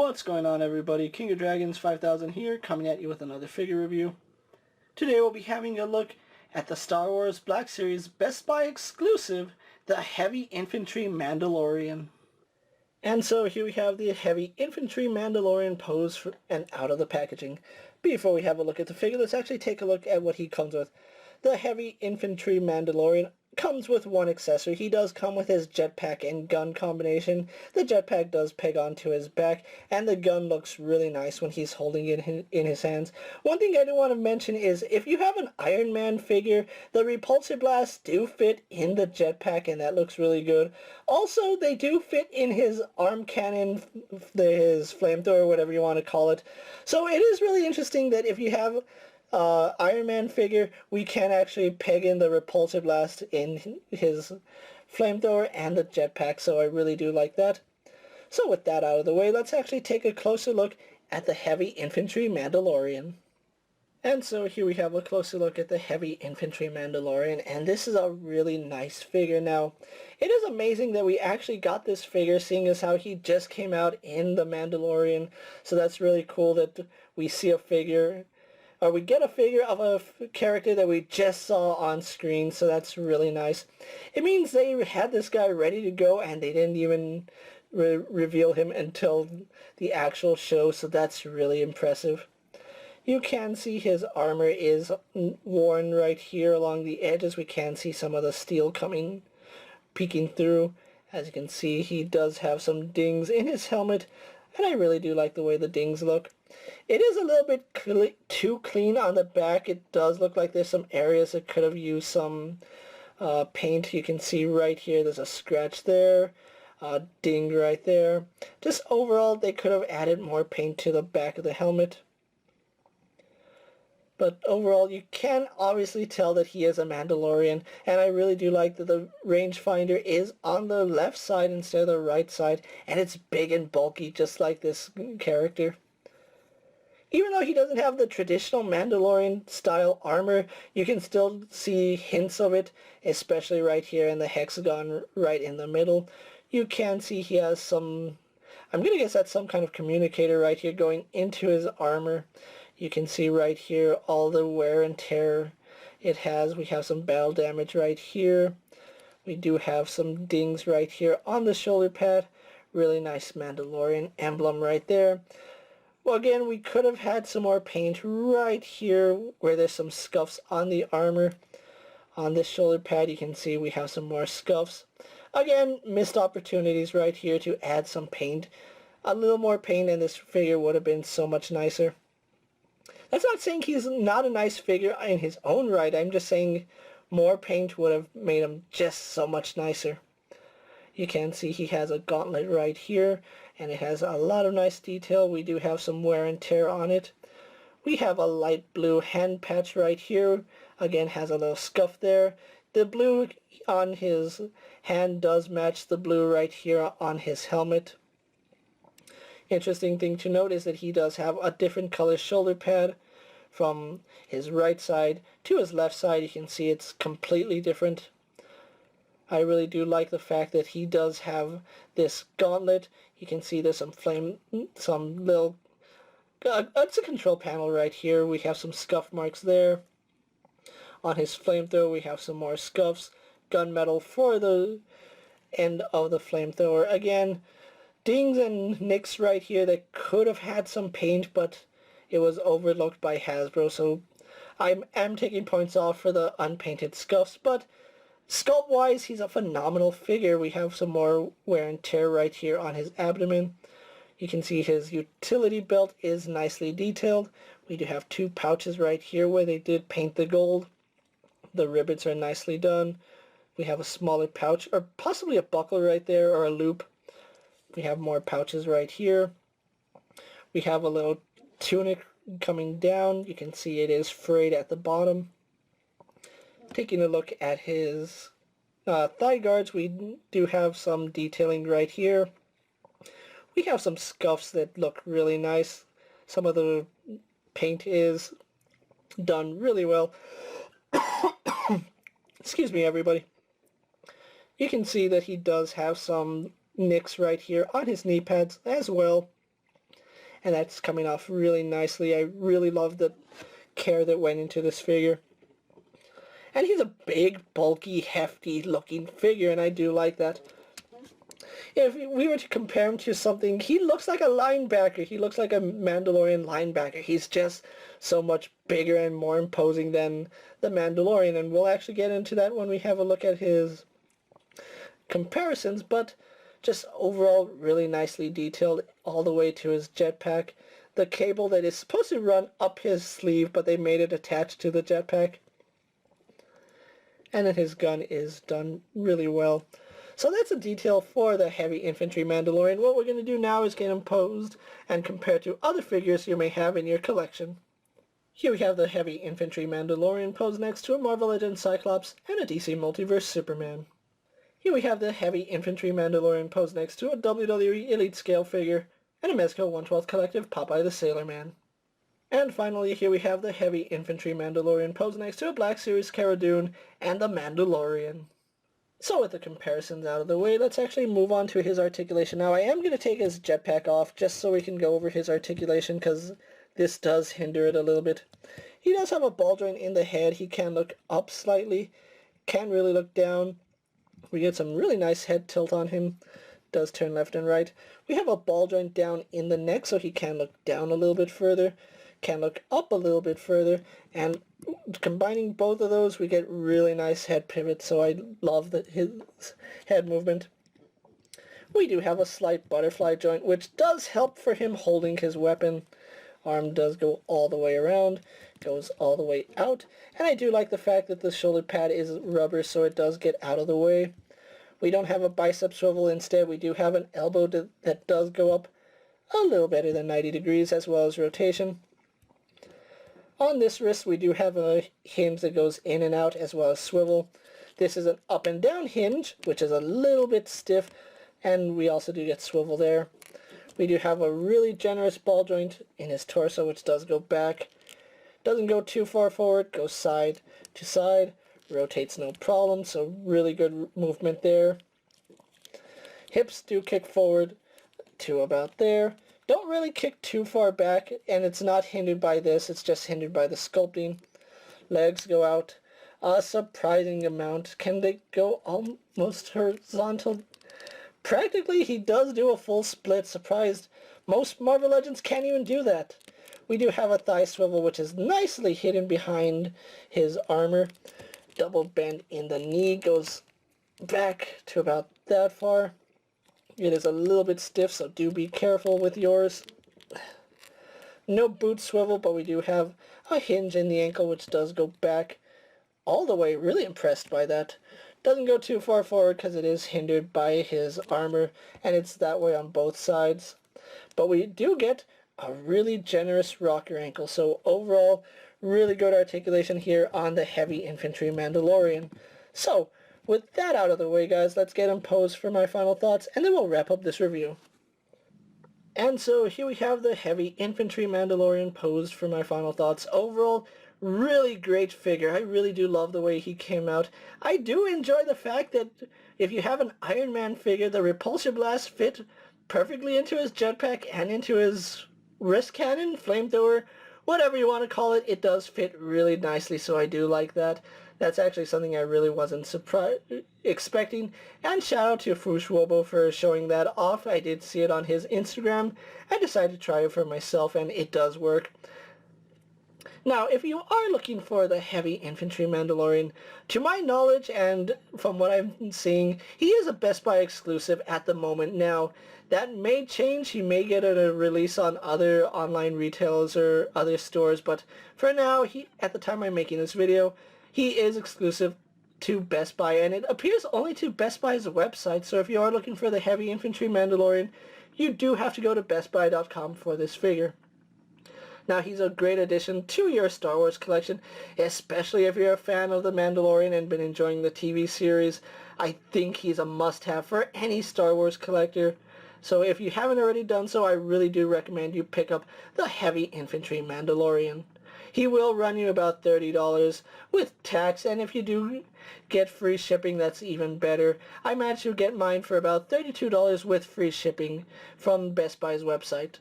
What's going on, everybody? King of Dragons 5000 here, coming at you with another figure review. Today we'll be having a look at the Star Wars Black Series Best Buy exclusive, the Heavy Infantry Mandalorian. And so here we have the Heavy Infantry Mandalorian pose and out of the packaging. Before we have a look at the figure, let's actually take a look at what he comes with. The Heavy Infantry Mandalorian comes with one accessory. He does come with his jetpack and gun combination. The jetpack does peg onto his back, and the gun looks really nice when he's holding it in his hands. One thing I do want to mention is if you have an Iron Man figure, the repulsor blasts do fit in the jetpack, and that looks really good. Also, they do fit in his arm cannon, his flamethrower, whatever you want to call it. So it is really interesting that if you have Iron Man figure, we can actually peg in the repulsor blast in his flamethrower and the jetpack, so I really do like that. So with that out of the way, let's actually take a closer look at the Heavy Infantry Mandalorian. And so here we have a closer look at the Heavy Infantry Mandalorian, and this is a really nice figure. Now, it is amazing that we actually got this figure, seeing as how he just came out in the Mandalorian, so that's really cool that we see a figure, or we get a figure of a character that we just saw on screen, so that's really nice. It means they had this guy ready to go and they didn't even reveal him until the actual show, so that's really impressive. You can see his armor is worn right here along the edges. We can see some of the steel peeking through. As you can see, he does have some dings in his helmet, and I really do like the way the dings look. It is a little bit too clean on the back. It does look like there's some areas that could have used some paint. You can see right here there's a scratch there, a ding right there. Just overall, they could have added more paint to the back of the helmet. But overall, you can obviously tell that he is a Mandalorian, and I really do like that the rangefinder is on the left side instead of the right side, and it's big and bulky just like this character. Even though he doesn't have the traditional Mandalorian style armor, you can still see hints of it, especially right here in the hexagon right in the middle. You can see he has some, I'm going to guess that's some kind of communicator right here going into his armor. You can see right here all the wear and tear it has. We have some battle damage right here. We do have some dings right here on the shoulder pad. Really nice Mandalorian emblem right there. Well, again, we could have had some more paint right here where there's some scuffs on the armor. On this shoulder pad, you can see we have some more scuffs. Again, missed opportunities right here to add some paint. A little more paint and this figure would have been so much nicer. That's not saying he's not a nice figure in his own right. I'm just saying more paint would have made him just so much nicer. You can see he has a gauntlet right here, and it has a lot of nice detail. We do have some wear and tear on it. We have a light blue hand patch right here. Again, has a little scuff there. The blue on his hand does match the blue right here on his helmet. Interesting thing to note is that he does have a different color shoulder pad from his right side to his left side. You can see it's completely different. I really do like the fact that he does have this gauntlet. You can see there's it's a control panel right here. We have some scuff marks there. On his flamethrower, we have some more scuffs. Gunmetal for the end of the flamethrower. Again, dings and nicks right here that could have had some paint, but it was overlooked by Hasbro, so I am taking points off for the unpainted scuffs, but sculpt-wise, he's a phenomenal figure. We have some more wear and tear right here on his abdomen. You can see his utility belt is nicely detailed. We do have two pouches right here where they did paint the gold. The rivets are nicely done. We have a smaller pouch, or possibly a buckle right there, or a loop. We have more pouches right here. We have a little tunic coming down. You can see it is frayed at the bottom. Taking a look at his thigh guards, we do have some detailing right here. We have some scuffs that look really nice. Some of the paint is done really well. Excuse me, everybody. You can see that he does have some nicks right here on his knee pads as well. and that's coming off really nicely. I really love the care that went into this figure. And he's a big, bulky, hefty looking figure, and I do like that. If we were to compare him to something, he looks like a linebacker. He looks like a Mandalorian linebacker. He's just so much bigger and more imposing than the Mandalorian, and we'll actually get into that when we have a look at his comparisons, but just overall really nicely detailed all the way to his jetpack. The cable that is supposed to run up his sleeve, but they made it attached to the jetpack. And then his gun is done really well. So that's a detail for the Heavy Infantry Mandalorian. What we're going to do now is get him posed and compare to other figures you may have in your collection. Here we have the Heavy Infantry Mandalorian posed next to a Marvel Legends Cyclops and a DC Multiverse Superman. Here we have the Heavy Infantry Mandalorian posed next to a WWE Elite Scale figure and a Mezco 1/12 Collective Popeye the Sailor Man. And finally, here we have the Heavy Infantry Mandalorian posed next to a Black Series Cara Dune and the Mandalorian. So with the comparisons out of the way, let's actually move on to his articulation. Now, I am going to take his jetpack off just so we can go over his articulation, because this does hinder it a little bit. He does have a ball joint in the head. He can look up slightly, can really look down. We get some really nice head tilt on him. Does turn left and right. We have a ball joint down in the neck, so he can look down a little bit further, can look up a little bit further, and combining both of those, we get really nice head pivots, so I love his head movement. We do have a slight butterfly joint, which does help for him holding his weapon. Arm does go all the way around, goes all the way out, and I do like the fact that the shoulder pad is rubber, so it does get out of the way. We don't have a bicep swivel. Instead, we do have an elbow that does go up a little better than 90 degrees, as well as rotation. On this wrist, we do have a hinge that goes in and out, as well as swivel. This is an up and down hinge, which is a little bit stiff, and we also do get swivel there. We do have a really generous ball joint in his torso, which does go back. Doesn't go too far forward, goes side to side, rotates no problem, so really good movement there. Hips do kick forward to about there. Don't really kick too far back, and it's not hindered by this, it's just hindered by the sculpting. Legs go out a surprising amount. Can they go almost horizontal? Practically, he does do a full split. Surprised. Most Marvel Legends can't even do that. We do have a thigh swivel, which is nicely hidden behind his armor. Double bend in the knee, goes back to about that far. It is a little bit stiff, so do be careful with yours. No boot swivel, but we do have a hinge in the ankle, which does go back all the way. Really impressed by that. Doesn't go too far forward because it is hindered by his armor, and it's that way on both sides. But we do get a really generous rocker ankle, so overall, really good articulation here on the Heavy Infantry Mandalorian. So, with that out of the way, guys, let's get him posed for my final thoughts, and then we'll wrap up this review. And so here we have the Heavy Infantry Mandalorian posed for my final thoughts. Overall, really great figure. I really do love the way he came out. I do enjoy the fact that if you have an Iron Man figure, the repulsor blast fit perfectly into his jetpack and into his wrist cannon, flamethrower, whatever you want to call it. It does fit really nicely, so I do like that. That's actually something I really wasn't expecting. And shout out to Fush Wobo for showing that off. I did see it on his Instagram. I decided to try it for myself, and it does work. Now, if you are looking for the Heavy Infantry Mandalorian, to my knowledge and from what I'm seeing, he is a Best Buy exclusive at the moment. Now, that may change. He may get a release on other online retailers or other stores, but for now, at the time I'm making this video, he is exclusive to Best Buy, and it appears only to Best Buy's website, so if you are looking for the Heavy Infantry Mandalorian, you do have to go to bestbuy.com for this figure. Now, he's a great addition to your Star Wars collection, especially if you're a fan of The Mandalorian and been enjoying the TV series. I think he's a must-have for any Star Wars collector. So if you haven't already done so, I really do recommend you pick up the Heavy Infantry Mandalorian. He will run you about $30 with tax, and if you do get free shipping, that's even better. I managed to get mine for about $32 with free shipping from Best Buy's website.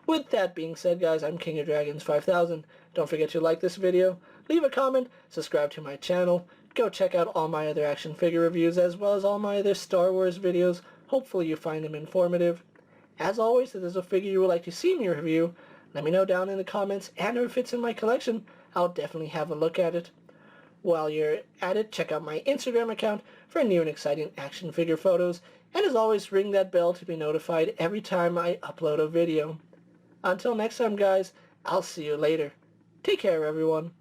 With that being said, guys, I'm King of Dragons 5000. Don't forget to like this video, leave a comment, subscribe to my channel, go check out all my other action figure reviews as well as all my other Star Wars videos. Hopefully you find them informative. As always, if there's a figure you would like to see me review, let me know down in the comments, and if it's in my collection, I'll definitely have a look at it. While you're at it, check out my Instagram account for new and exciting action figure photos, and as always, ring that bell to be notified every time I upload a video. Until next time, guys, I'll see you later. Take care, everyone.